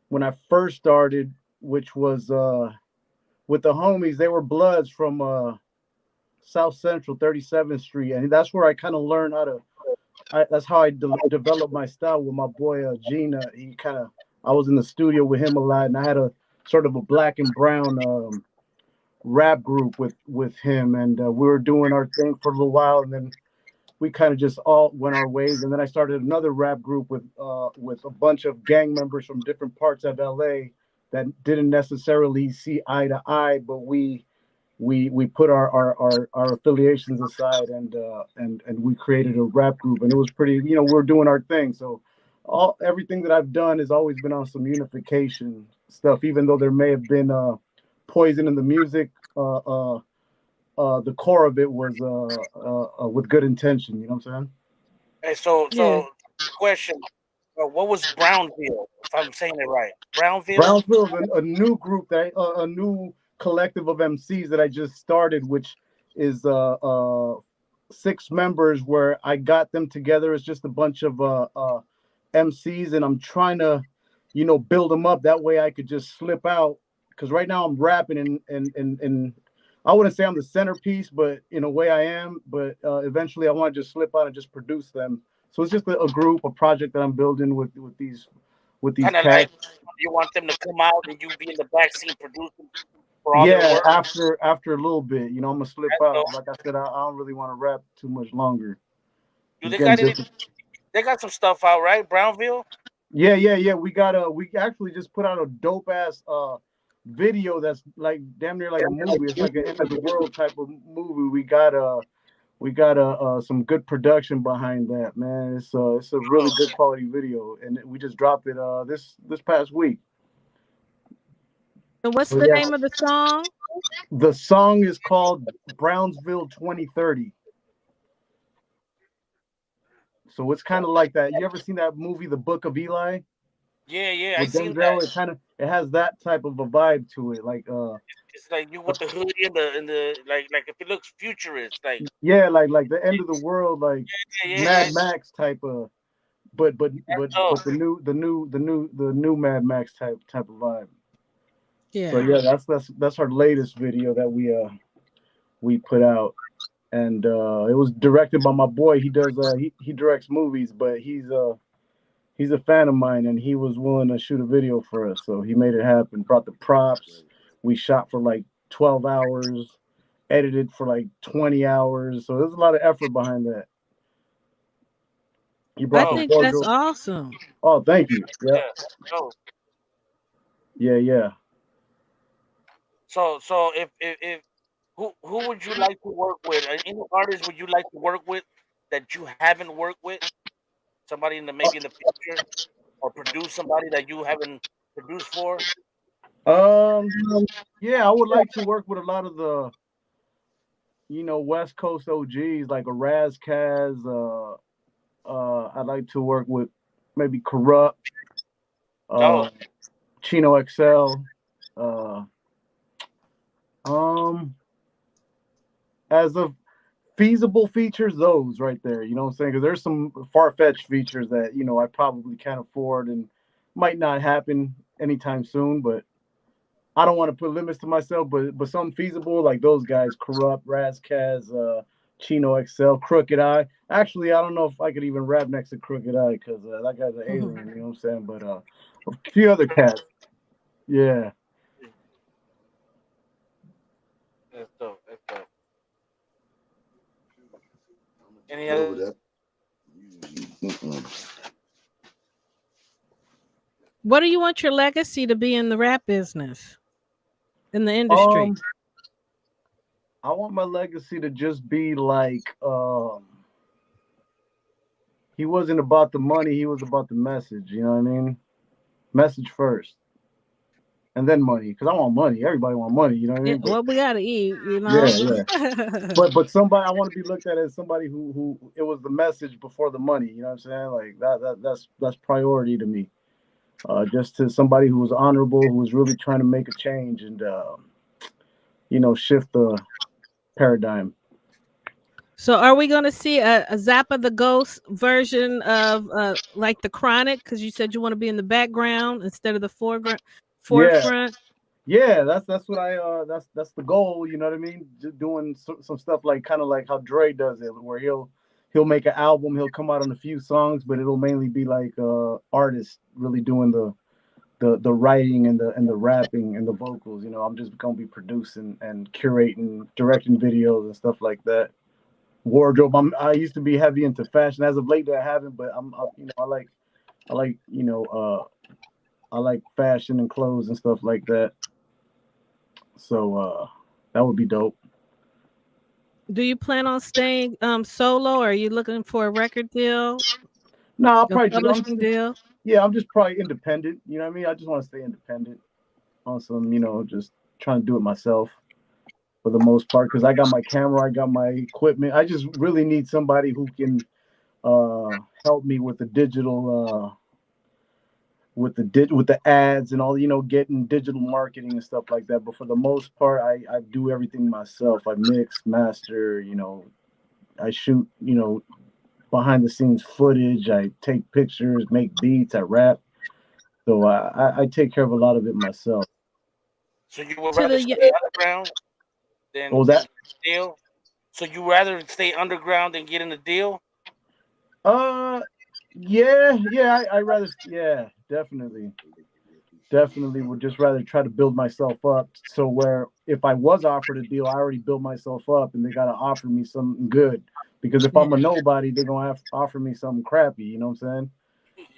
when I first started, which was with the homies. They were Bloods from South Central 37th Street, and that's where I kind of learned how to that's how I developed my style with my boy Gina. He kind of I was in the studio with him a lot, and I had a sort of a black and brown rap group with him, and we were doing our thing for a little while, and then we kind of just all went our ways. And then I started another rap group with a bunch of gang members from different parts of LA that didn't necessarily see eye to eye, but we put our affiliations aside, and we created a rap group, and it was pretty, we're doing our thing. So everything that I've done has always been on some unification stuff, even though there may have been poison in the music. The core of it was with good intention. You know what I'm saying? Hey, so Yeah. question: what was Brownville? If I'm saying it right, Brownville. Brownsville is a new group that a new collective of MCs that I just started, which is 6 members. Where I got them together as just a bunch of MCs, and I'm trying to, build them up. That way I could just slip out, because right now I'm rapping and I wouldn't say I'm the centerpiece, but in a way I am. But eventually I want to just slip out and just produce them. So it's just a group, a project that I'm building with these Kind of like cats. you want them to come out and you be in the back scene producing for all their Yeah, work. after a little bit, I'm gonna slip That's out. dope. Like I said, I don't really want to rap too much longer. Do It's they getting got any? different. They got some stuff out, right? Brownville. Yeah. We actually just put out a dope ass video that's like damn near like a movie. It's like an end of the world type of movie. We got some good production behind that, man. It's a really good quality video, and we just dropped it this past week. And what's So the yeah, name of the song? the song is called Brownsville 2030. So it's kind of like that. You ever seen that movie, The Book of Eli, Yeah, I with seen that. Denzel? It has that type of a vibe to it. Like It's like you with the hoodie and the like if it looks futurist, like yeah, like the end of the world, like yeah. Mad Max type of, but but That's but dope. but the new Mad Max type of vibe. So Yeah. yeah, that's our latest video that we put out, and it was directed by my boy. He does he directs movies, but he's a fan of mine, and he was willing to shoot a video for us. So he made it happen. Brought the props. We shot for like 12 hours, edited for like 20 hours. So there's a lot of effort behind that. He I brought the think that's wardrobe. awesome. Oh, thank you. Yeah, Yeah, that's dope. yeah. So if who would you like to work with? Any artist would you like to work with that you haven't worked with? Somebody in the maybe in the future, or produce somebody that you haven't produced for? Yeah, I would like to work with a lot of the West Coast OGs like a Raz Kaz. I'd like to work with maybe Corrupt, uh, Dope. Chino XL. Uh, um, as of feasible features, those right there. You know what I'm saying? Because there's some far-fetched features that I probably can't afford and might not happen anytime soon. But I don't want to put limits to myself. But some feasible, like those guys, Corrupt, Razkaz, Chino XL, Crooked Eye. Actually, I don't know if I could even rap next to Crooked Eye because that guy's an alien. You know what I'm saying? But a few other cats. Yeah. That's dope. That's dope. Any Go other? with that. Mm-mm. What do you want your legacy to be in the rap business, in the industry? I want my legacy to just be like he wasn't about the money, he was about the message, you know what I mean? Message first. And then money, because I want money. Everybody want money, you know what I Yeah, mean? But well, we gotta eat, yeah. But somebody, I want to be looked at as somebody who it was the message before the money, you know what I'm saying? Like that's priority to me. Just to somebody who was honorable, who was really trying to make a change and shift the paradigm. So, are we going to see a Zappa the Ghost version of like the Chronic? Because you said you want to be in the background instead of the Yeah. forefront. Yeah, that's what that's the goal. You know what I mean? Just doing some stuff like kind of like how Dre does it, where he'll he'll make an album. He'll come out on a few songs, but it'll mainly be like artists really doing the writing and the rapping and the vocals. I'm just gonna be producing and curating, directing videos and stuff like that. Wardrobe. I used to be heavy into fashion. As of late, I haven't, but I like I like fashion and clothes and stuff like that. So that would be dope. Do you plan on staying solo, or are you looking for a record deal, No, I'll a probably publishing deal? yeah, I'm just probably independent. You know what I mean? I just want to stay independent on some, just trying to do it myself for the most part. Because I got my camera, I got my equipment. I just really need somebody who can help me with the digital, with the ads and all. Getting digital marketing and stuff like that. But for the most part, I do everything myself. I mix, master. I shoot. Behind the scenes footage. I take pictures, make beats, I rap. So I take care of a lot of it myself. So you would To rather the stay underground What was than that? get a deal? So you rather stay underground than get in a deal? Yeah, I rather, yeah, definitely would just rather try to build myself up. So where if I was offered a deal, I already built myself up, and they gotta offer me something good. Because if I'm a nobody, they're gonna have to offer me something crappy. You know what I'm saying?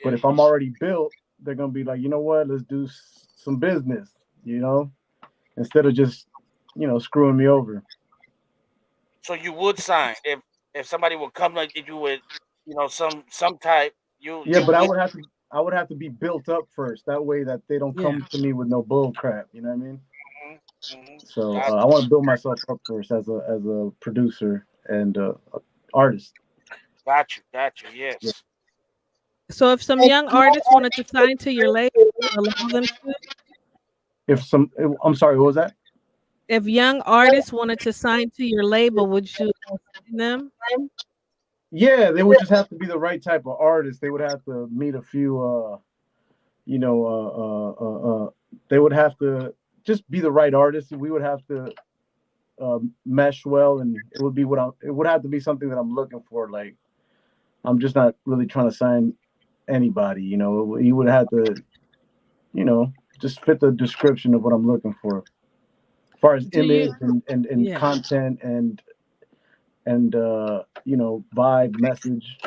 But if I'm already built, they're gonna be like, you know what? Let's do some business. Instead of just screwing me over. So you would sign if somebody would come like you with, some type. Yeah, You but would. I would have to be built up first. That way that they don't Yeah. come to me with no bull crap. You know what I mean? So Got I want to build myself up first as a producer and artist. got you. Yeah. Yes. So if some young artists wanted to sign to your label, would you allow them to? I'm sorry, what was that? If young artists wanted to sign to your label, would you sign them? Yeah, they would just have to be the right type of artist. They would have to meet a few, you know, they would have to just be the right artist. We would have to mesh well, and it would have to be something that I'm looking for. Like, I'm just not really trying to sign anybody. You would have to, just fit the description of what I'm looking for, as far as Do image you? and Yeah. content and vibe, message.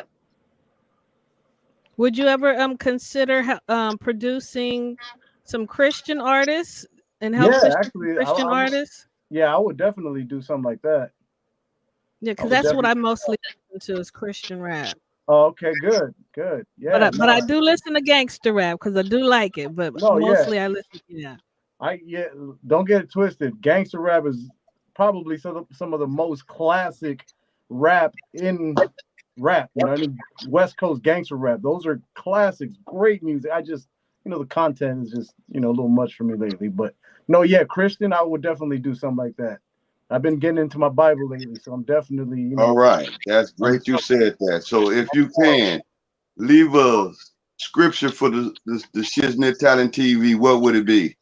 Would you ever consider producing some Christian artists and help Yeah, push some actually, Christian artists? I would definitely do something like that. Yeah, I because would that's what I definitely. mostly listen to is Christian rap. Oh, okay, good. But Yeah, I, but no, I do listen to gangster rap because I do like it. But no, yeah. mostly I listen. Yeah. Yeah. Don't get it twisted. Gangster rap is probably some of the most classic rap in rap. You know what I mean? West Coast gangster rap. Those are classics. Great music. I just, the content is just, a little much for me lately. But no, yeah, Christian, I would definitely do something like that. I've been getting into my Bible lately, so I'm definitely, All right, that's I'm, great you said that. So if you can leave a scripture for the Shiznit Talent TV, what would it be?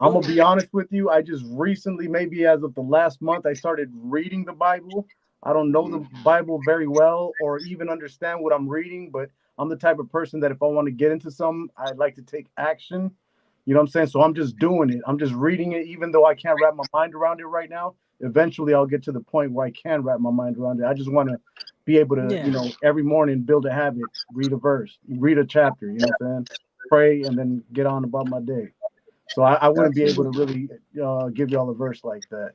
I'm gonna be honest with you. I just recently, maybe as of the last month, I started reading the Bible. I don't know the Bible very well or even understand what I'm reading, but I'm the type of person that if I want to get into something, I'd like to take action. You know what I'm saying? So I'm just doing it. I'm just reading it, even though I can't wrap my mind around it right now. Eventually, I'll get to the point where I can wrap my mind around it. I just want to be able to, Yeah. every morning build a habit, read a verse, read a chapter. You know what I'm saying? Pray and then get on about my day. So I wouldn't be able to Absolutely. really give y'all a verse like that.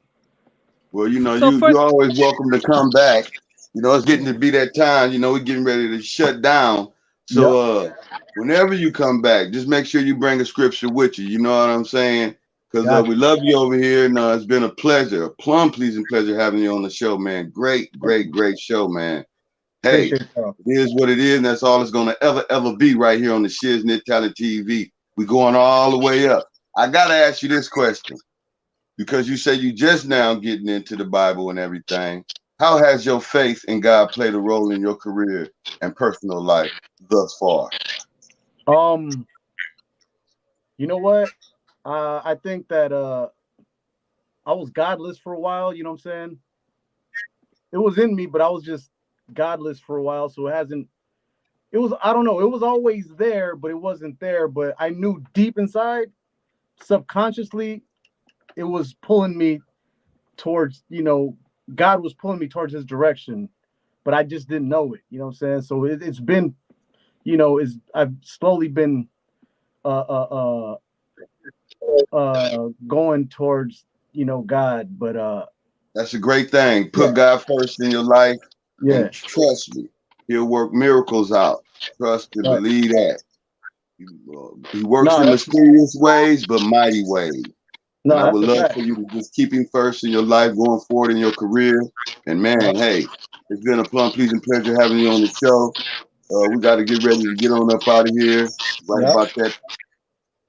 Well, So for you're always welcome to come back. It's getting to be that time. We're getting ready to shut down. Yep. So whenever you come back, just make sure you bring a scripture with you. You know what I'm saying? Because Gotcha. we love you over here, and it's been a pleasure, a plum pleasing pleasure having you on the show, man. Great, great, great show, man. Hey, Appreciate y'all. it is what it is, and that's all it's gonna ever be right here on the Shiznit Talent TV. We going all the way up. I gotta ask you this question because you say you just now getting into the Bible and everything. How has your faith in God played a role in your career and personal life thus far? You know what? I think that I was godless for a while. You know what I'm saying? It was in me, but I was just godless for a while, so it hasn't. It was, I don't know. It was always there, but it wasn't there. But I knew deep inside, subconsciously, it was pulling me towards, God was pulling me towards His direction, but I just didn't know it. You know what I'm saying? So it's been, I've slowly been uh uh going towards, God. But That's a great thing. yeah, Put God first in your life, yeah, and trust me, He'll work miracles out. Trust and right. believe that. He works No, in that's mysterious ways, but mighty ways. And no, I that's would a love fact. for you to just keep Him first in your life, going forward in your career. And man, hey, it's been a plum pleasing pleasure having you on the show. We got to get ready to get on up out of here. Right Yeah. about that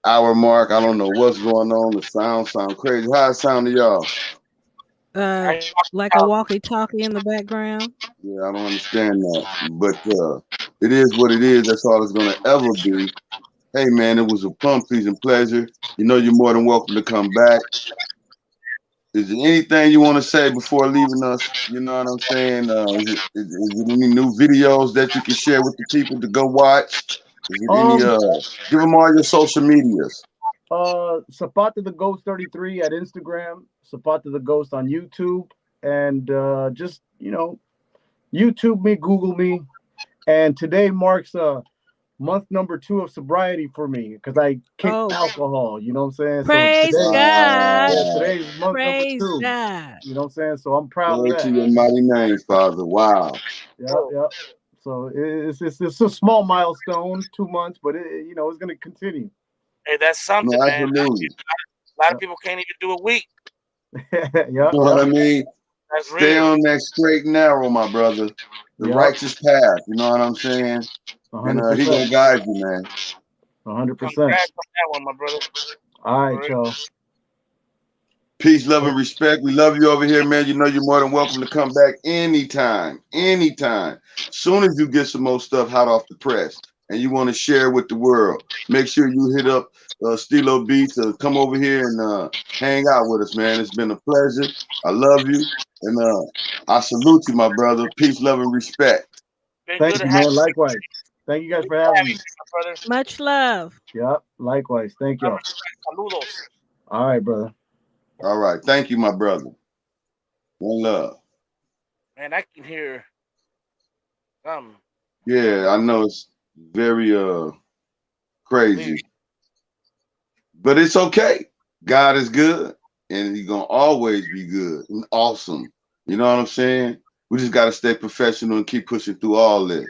hour mark. I don't know what's going on. The sound crazy. How it sound to y'all? Uh, I, like a walkie-talkie in the background. Yeah, I don't understand that. But it is what it is. That's all it's gonna ever be. Hey man, it was a plum pleasing pleasure. You know you're more than welcome to come back. Is there anything you want to say before leaving us? You know what I'm saying? Is it any new videos that you can share with the people to go watch? Is it any Um. give them all your social medias. Zapata the Ghost 33 at Instagram. Zapata the Ghost on YouTube, and just YouTube me, Google me. And today marks month number 2 of sobriety for me because I kicked Oh, alcohol. You know what I'm saying? So praise today, God. yeah, Wow. today's month number Praise 2. God. You know what I'm saying? So I'm proud of Glory to that. your mighty name, Father. Wow. Yep, yep. So it's a small milestone, 2 months, but it's gonna continue. hey, that's No, something, man. absolutely. A lot of Yep, people can't even do a week. You yep, know what yep, I mean? That's Stay real. on that straight and narrow, my brother. The yep. righteous path. You know what I'm saying? And he 100%, gonna guide you, man. 100%. Congrats on that one, my brother. All For right, real. y'all. Peace, love, and respect. We love you over here, man. You know you're more than welcome to come back anytime. Anytime. Soon as you get some more stuff hot off the press and you want to share with the world, make sure you hit up Stilo Beats or come over here and hang out with us, man. It's been a pleasure. I love you. And I salute you, my brother. Peace, love, and respect. Been Thank good to you, have man. you. Likewise. Thank you guys Good for to having have me. you, my brother. Much love. Yep, likewise. Thank I y'all. respect. Saludos. All right, brother. All right. Thank you, my brother. One love. Man, I can hear um Yeah, I know it's very very crazy, but it's okay. God is good, and He's gonna always be good and awesome. You know what I'm saying? We just gotta stay professional and keep pushing through all this.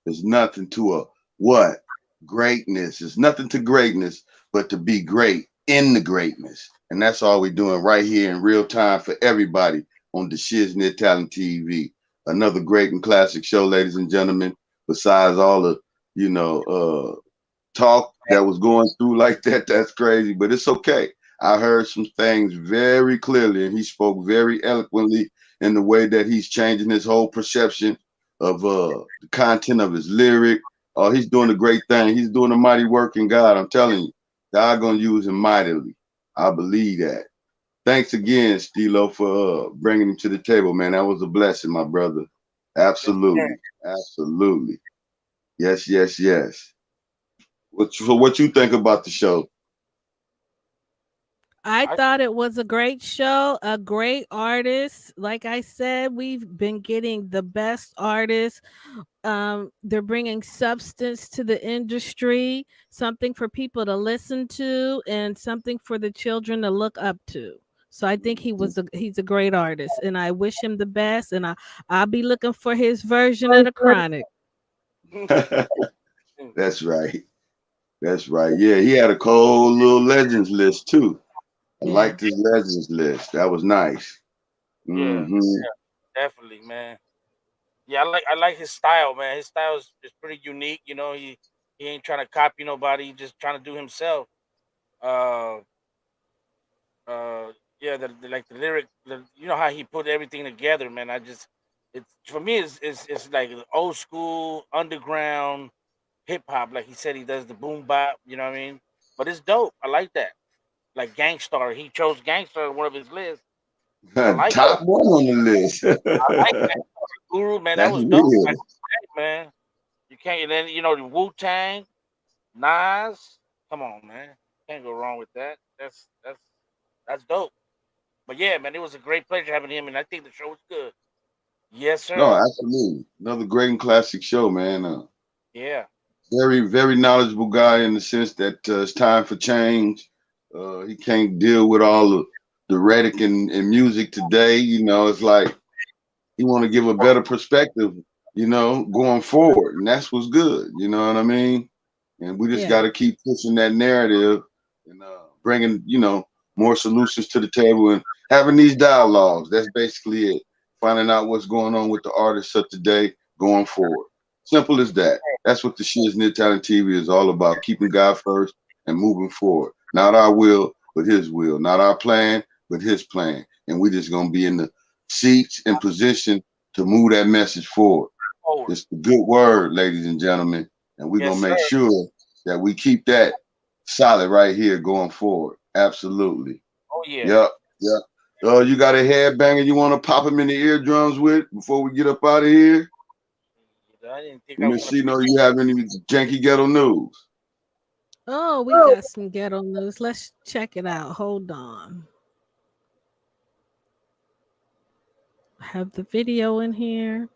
There's nothing to a what greatness. There's nothing to greatness but to be great in the greatness, and that's all we're doing right here in real time for everybody on the Shiznit Talent TV. Another great and classic show, ladies and gentlemen. Besides all the you know talk that was going through like that. That's crazy, but it's okay. I heard some things very clearly, and he spoke very eloquently in the way that he's changing his whole perception of the content of his lyric. Oh, he's doing a great thing. He's doing a mighty work in God. I'm telling you, God gonna use him mightily. I believe that. Thanks again, Stilo, for bringing him to the table, man. That was a blessing, my brother. yes, sir. Absolutely, absolutely. Yes, yes, yes. What you think about the show? I I thought it was a great show, a great artist. Like I said, we've been getting the best artists. They're bringing substance to the industry, something for people to listen to, and something for the children to look up to. So I think he's a great artist, and I wish him the best. And I'll be looking for his version of the Chronic. That's right. That's right. Yeah, he had a cold little legends list too. I Yeah. liked his legends list. That was nice. yeah, Hmm definitely, man. Yeah, I like his style, man. His style is pretty unique. He ain't trying to copy nobody. He just trying to do himself. Uh, yeah, like the lyric, you know how he put everything together, man. It's for me, it's like old school underground hip hop. Like he said, he does the boom bop. You know what I mean? But it's dope. I like that. Like Gangstar, he chose Gangstar as one of his lists. I like Top one on the list. I like that. Guru, man, that That's was dope. Back real. in the day, man. You can't. And then the Wu Tang, Nas. Come on, man. Can't go wrong with that. That's dope. But yeah, man, it was a great pleasure having him, and I think the show was good. Yes, No, sir. absolutely. Another great and classic show, man. Yeah. Very, very knowledgeable guy in the sense that it's time for change. He can't deal with all the rhetoric and music today. It's like he want to give a better perspective, going forward, and that's what's good. You know what I mean? And we just got Yeah. to keep pushing that narrative and bringing, more solutions to the table and having these dialogues. That's basically it. Finding out what's going on with the artists of today going forward. Simple as that. That's what the Shiznit Talent TV is all about. Keeping God first and moving forward. Not our will, but His will. Not our plan, but His plan. And we just gonna be in the seats and position to move that message forward. Forward. It's the good word, ladies and gentlemen, and we're Yes, gonna sir. make sure that we keep that solid right here going forward. Absolutely. Oh yeah. Yep. Yep. You got a headbanger you want to pop him in the eardrums with before we get up out of here? I didn't think I Let me was gonna see. No, you have any janky ghetto news? Oh, we got some ghetto news. Let's check it out. Hold on. Have the video in here.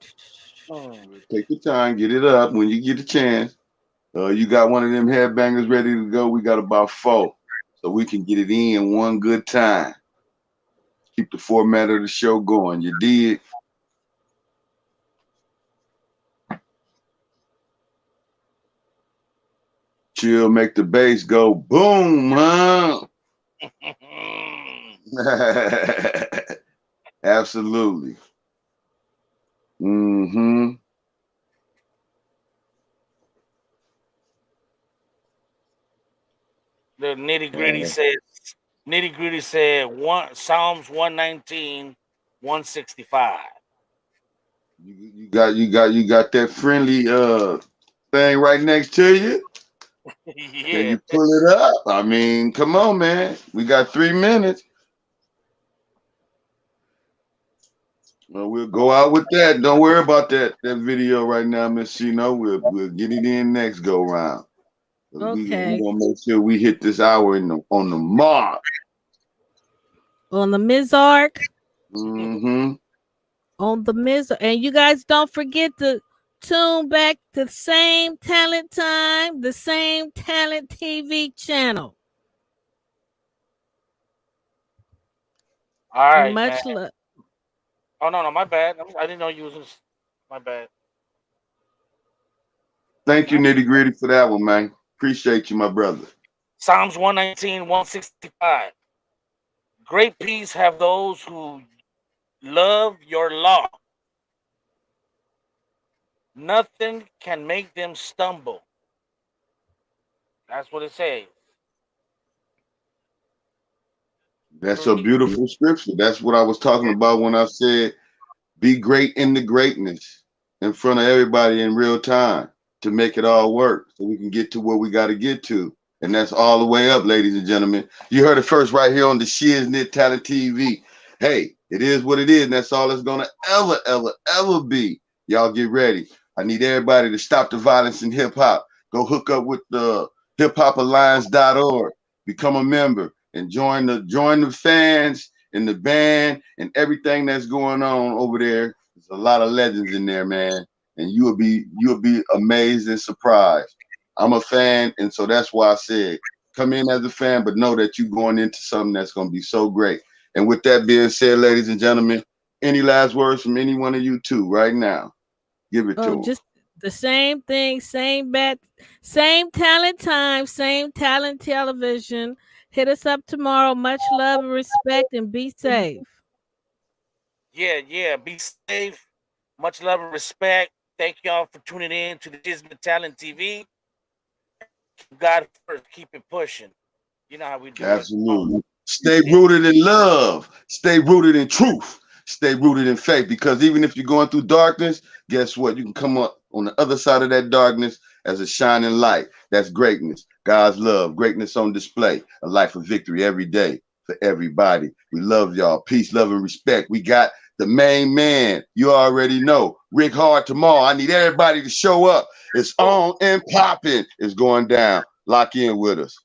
Take your time, get it up when you get a chance. You got one of them headbangers ready to go. We got about 4, so we can get it in one good time. Keep the format of the show going. You did. Chill, make the bass go boom, huh? Absolutely. Mm-hmm. The nitty gritty said Psalms 119, 165. You got that friendly thing right next to you. Can Yeah. you pull it up? I mean, come on, man. We got 3 minutes. Well, we'll go out with that. Don't worry about that video right now, Miss Chino. We'll get it in next go round. Okay. We're gonna make sure we hit this hour on the mark. On the Mizark. Mm-hmm. On the Mizark. And you guys don't forget to tune back to the same talent time, the same talent TV channel. All right, Much man. love. Oh no, my bad. I didn't know you was my bad. Thank you, Nitty Gritty, for that one, man. Appreciate you, my brother. Psalms 119, 165. Great peace have those who love your law. Nothing can make them stumble. That's what it says. That's a beautiful scripture. That's what I was talking about when I said, be great in the greatness in front of everybody in real time to make it all work so we can get to where we got to get to. And that's all the way up, ladies and gentlemen. You heard it first right here on the Shiznit Talent TV. Hey, it is what it is, and that's all it's going to ever be. Y'all get ready. I need everybody to stop the violence in hip-hop. Go hook up with the hiphopalliance.org. Become a member and join the fans and the band and everything that's going on over there. There's a lot of legends in there, man. And you'll be amazed and surprised. I'm a fan, and so that's why I said come in as a fan, but know that you're going into something that's going to be so great. And with that being said, ladies and gentlemen, any last words from any one of you two right now? Give it to them. Just the same thing, same talent time, same talent television. Hit us up tomorrow. Much love and respect, and be safe. Yeah. Be safe. Much love and respect. Thank y'all for tuning in to the Shiznit Talent TV. God first, keep it pushing. You know how we do. Absolutely. Stay rooted in love. Stay rooted in truth. Stay rooted in faith. Because even if you're going through darkness, guess what? You can come up on the other side of that darkness as a shining light. That's greatness. God's love. Greatness on display. A life of victory every day for everybody. We love y'all. Peace, love, and respect. We got the main man. You already know. Rick Hard tomorrow. I need everybody to show up. It's on and popping. It's going down. Lock in with us.